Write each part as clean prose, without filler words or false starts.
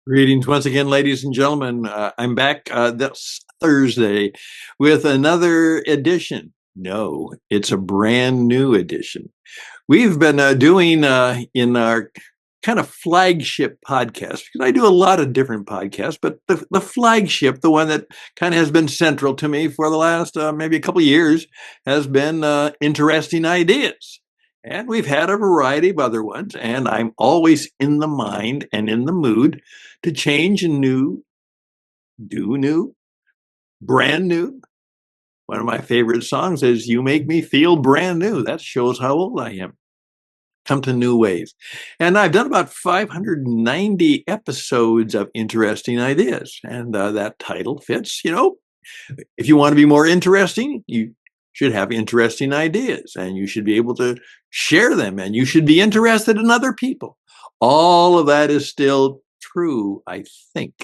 Greetings once again, ladies and gentlemen. I'm back this Thursday with another edition. No, it's a brand new edition. We've been doing in our kind of flagship podcast, because I do a lot of different podcasts, but the flagship, the one that kind of has been central to me for the last maybe a couple of years, has been Interesting Ideas. And we've had a variety of other ones, and I'm always in the mind and in the mood to change new, do new, brand new. One of my favorite songs is You Make Me Feel Brand New. That shows how old I am. Come to new ways. And I've done about 590 episodes of Interesting Ideas. And that title fits, if you want to be more interesting, you should have interesting ideas and you should be able to share them and you should be interested in other people. All of that is still true, I think.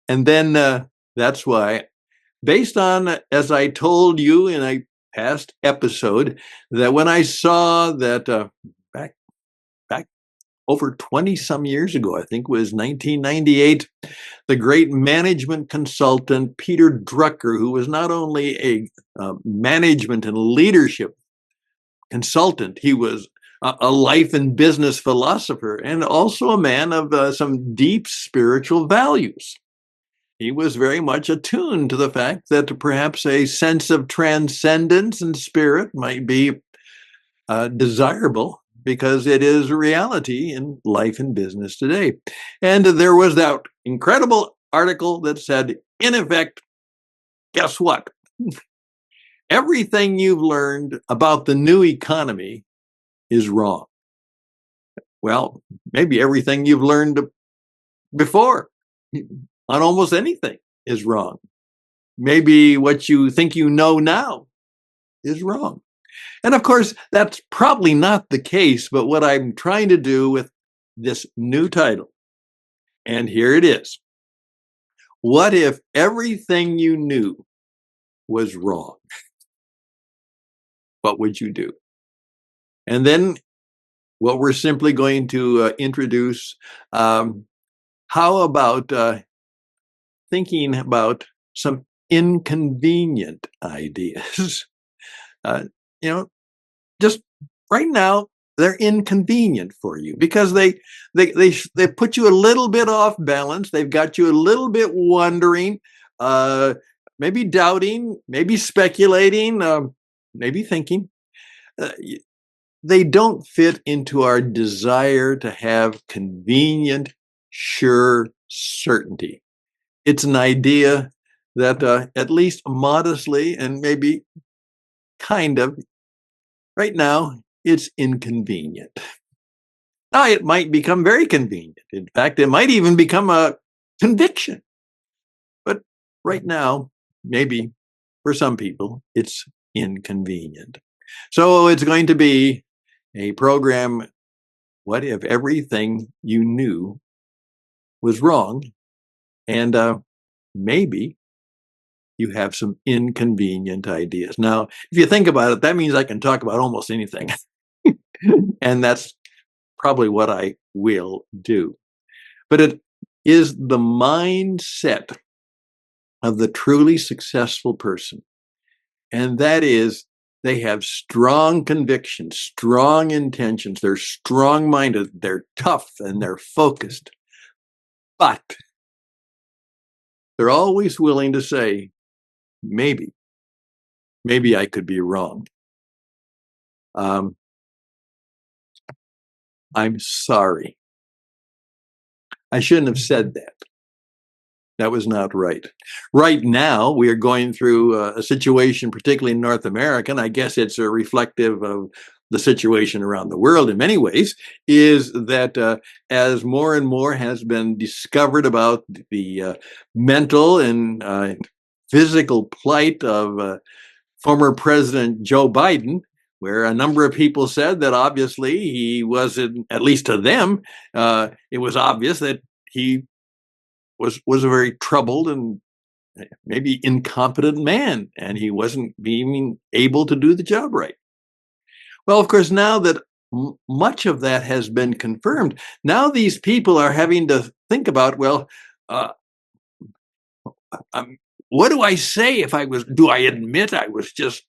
And then that's why, based on, as I told you in a past episode, that when I saw that back over 20 some years ago, I think it was 1998, the great management consultant Peter Drucker, who was not only a management and leadership consultant, he was a life and business philosopher and also a man of some deep spiritual values. He was very much attuned to the fact that perhaps a sense of transcendence and spirit might be desirable because it is a reality in life and business today. And there was that incredible article that said, in effect, guess what? Everything you've learned about the new economy is wrong. Well, maybe everything you've learned before on almost anything is wrong. Maybe what you think you know now is wrong. And of course, that's probably not the case, but what I'm trying to do with this new title, and here it is. What if everything you knew was wrong? What would you do? And then what we're simply going to introduce, how about thinking about some inconvenient ideas? Just right now, they're inconvenient for you because they put you a little bit off balance. They've got you a little bit wondering, maybe doubting, maybe speculating, maybe thinking. They don't fit into our desire to have convenient, sure certainty. It's an idea that at least modestly and maybe kind of right now, it's inconvenient. Now, it might become very convenient. In fact, it might even become a conviction. But right now, maybe for some people, it's inconvenient. So it's going to be a program, what if everything you knew was wrong? And maybe you have some inconvenient ideas. Now, if you think about it, that means I can talk about almost anything. And that's probably what I will do. But it is the mindset of the truly successful person. And that is, they have strong convictions, strong intentions, they're strong-minded, they're tough, and they're focused. But they're always willing to say, maybe I could be wrong. I'm sorry. I shouldn't have said that. That was not right. Right now, we are going through a situation, particularly in North America, and I guess it's a reflective of the situation around the world in many ways, is that as more and more has been discovered about the mental and physical plight of former President Joe Biden, where a number of people said that obviously he wasn't, at least to them, it was obvious that he was a very troubled and maybe incompetent man, and he wasn't being able to do the job right. Well, of course, now that much of that has been confirmed. Now these people are having to think about, well, uh, um, what do I say if do I admit I was just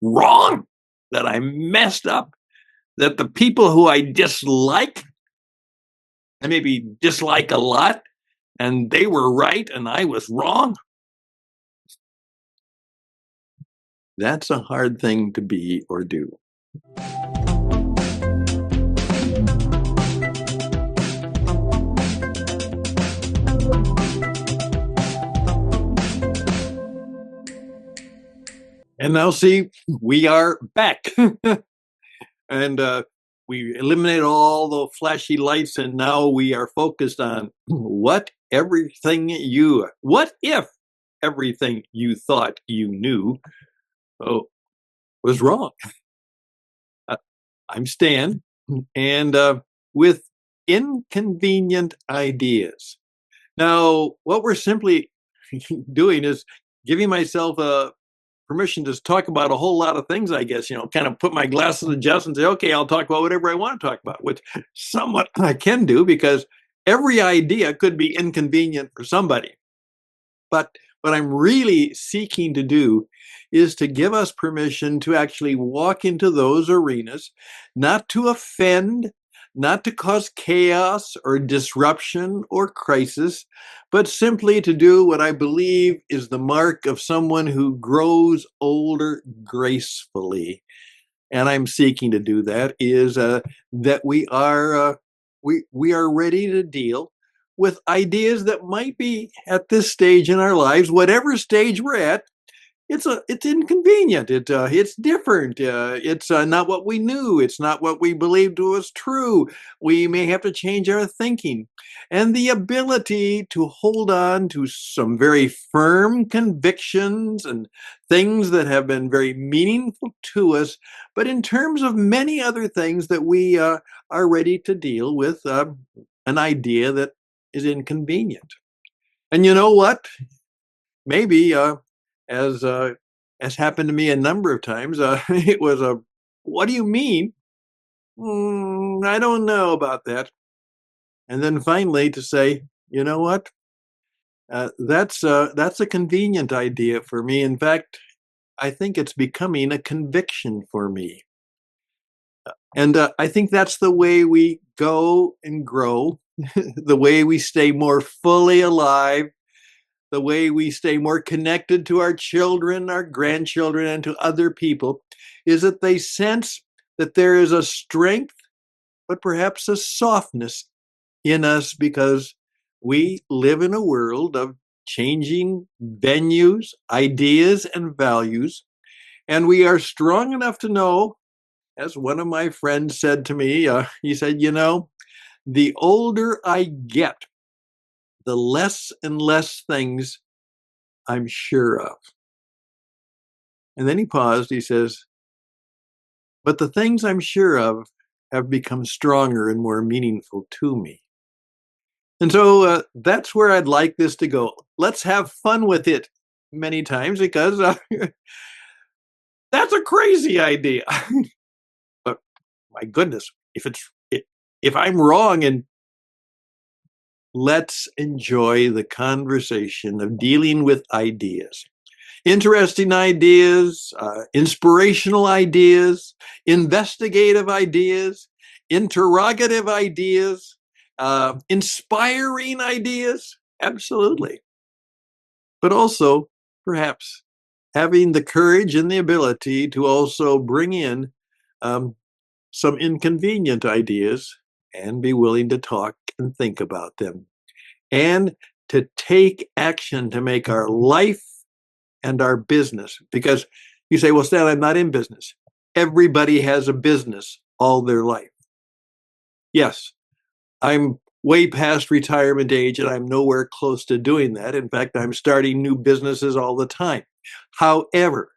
wrong, that I messed up, that the people who I dislike, I maybe dislike a lot, and they were right and I was wrong? That's a hard thing to be or do. And now, see, we are back. And we eliminate all the flashy lights, and now we are focused on what if everything you thought you knew, oh, was wrong. Uh, I'm Stan, and with inconvenient ideas. Now, what we're simply doing is giving myself a permission to talk about a whole lot of things, I guess, kind of put my glasses adjust and say, okay, I'll talk about whatever I want to talk about, which somewhat I can do because every idea could be inconvenient for somebody. But what I'm really seeking to do is to give us permission to actually walk into those arenas, not to offend, not to cause chaos or disruption or crisis, but simply to do what I believe is the mark of someone who grows older gracefully. And I'm seeking to do that is that we are ready to deal with ideas that might be at this stage in our lives, whatever stage we're at. It's inconvenient. It's different. It's not what we knew. It's not what we believed was true. We may have to change our thinking, and the ability to hold on to some very firm convictions and things that have been very meaningful to us. But in terms of many other things that we are ready to deal with, an idea that is inconvenient. And you know what? Maybe as uh, as happened to me a number of times, it was a, "What do you mean? I don't know about that." And then finally to say, "You know what? That's a convenient idea for me. In fact, I think it's becoming a conviction for me." And I think that's the way we go and grow, the way we stay more fully alive, the way we stay more connected to our children, our grandchildren, and to other people, is that they sense that there is a strength, but perhaps a softness in us because we live in a world of changing venues, ideas, and values. And we are strong enough to know, as one of my friends said to me, he said, the older I get, the less and less things I'm sure of. And then he paused. He says, but the things I'm sure of have become stronger and more meaningful to me. And so that's where I'd like this to go. Let's have fun with it many times because that's a crazy idea. But my goodness, if I'm wrong, and let's enjoy the conversation of dealing with ideas. Interesting ideas, inspirational ideas, investigative ideas, interrogative ideas, inspiring ideas. Absolutely. But also, perhaps, having the courage and the ability to also bring in um, some inconvenient ideas and be willing to talk and think about them and to take action to make our life and our business. Because you say, well, Stan, I'm not in business. Everybody has a business all their life. Yes, I'm way past retirement age and I'm nowhere close to doing that. In fact, I'm starting new businesses all the time. However,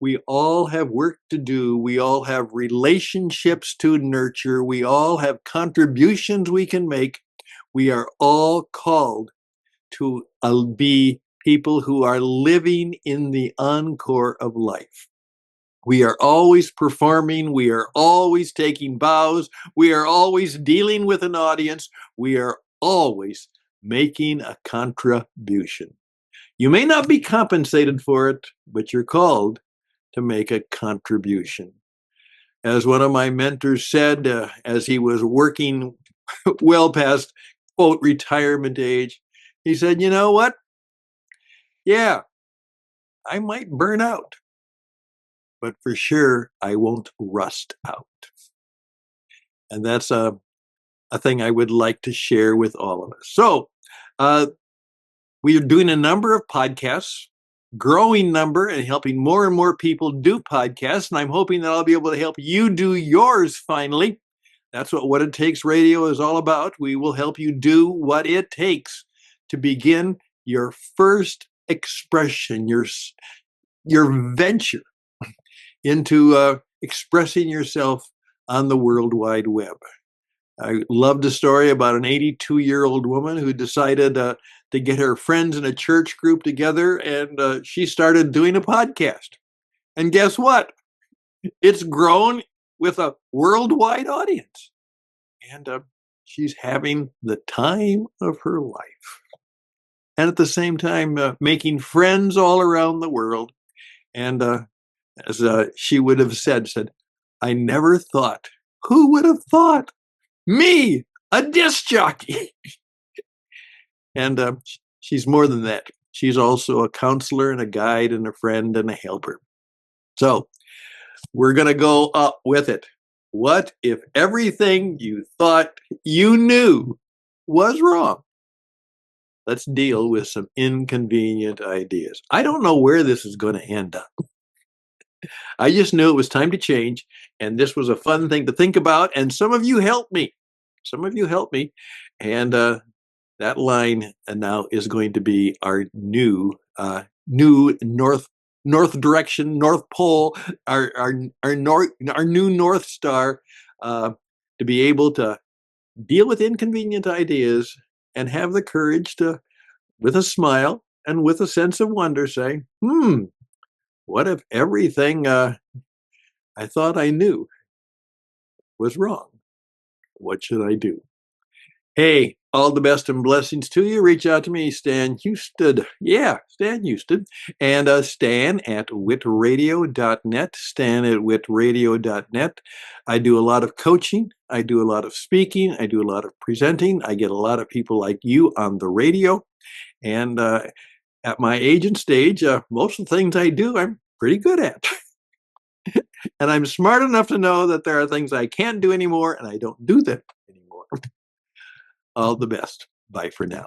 we all have work to do. We all have relationships to nurture. We all have contributions we can make. We are all called to be people who are living in the encore of life. We are always performing. We are always taking bows. We are always dealing with an audience. We are always making a contribution. You may not be compensated for it, but you're called to make a contribution. As one of my mentors said, as he was working well past, quote, retirement age, he said, you know what? Yeah, I might burn out, but for sure I won't rust out. And that's a thing I would like to share with all of us. So, uh, we are doing a number of podcasts, growing number, and helping more and more people do podcasts. And I'm hoping that I'll be able to help you do yours finally. That's what It Takes Radio is all about. We will help you do what it takes to begin your first expression, your venture into expressing yourself on the World Wide Web. I loved a story about an 82-year-old woman who decided to get her friends in a church group together, and she started doing a podcast. And guess what? It's grown with a worldwide audience. And she's having the time of her life. And at the same time, making friends all around the world. And as she would have said, I never thought, who would have thought? Me, a disc jockey. And she's more than that. She's also a counselor and a guide and a friend and a helper. So we're going to go up with it. What if everything you thought you knew was wrong? Let's deal with some inconvenient ideas. I don't know where this is going to end up. I just knew it was time to change, and this was a fun thing to think about, and some of you helped me. Some of you helped me, and that line now is going to be our new north direction, North Pole, our new North Star, to be able to deal with inconvenient ideas and have the courage to, with a smile and with a sense of wonder, say, what if everything I thought I knew was wrong? What should I do? Hey, all the best and blessings to you. Reach out to me, Stan Houston. Yeah, Stan Houston. And Stan at witradio.net. Stan at witradio.net. I do a lot of coaching. I do a lot of speaking. I do a lot of presenting. I get a lot of people like you on the radio. And at my age and stage, most of the things I do, I'm pretty good at. And I'm smart enough to know that there are things I can't do anymore, and I don't do them anymore. All the best. Bye for now.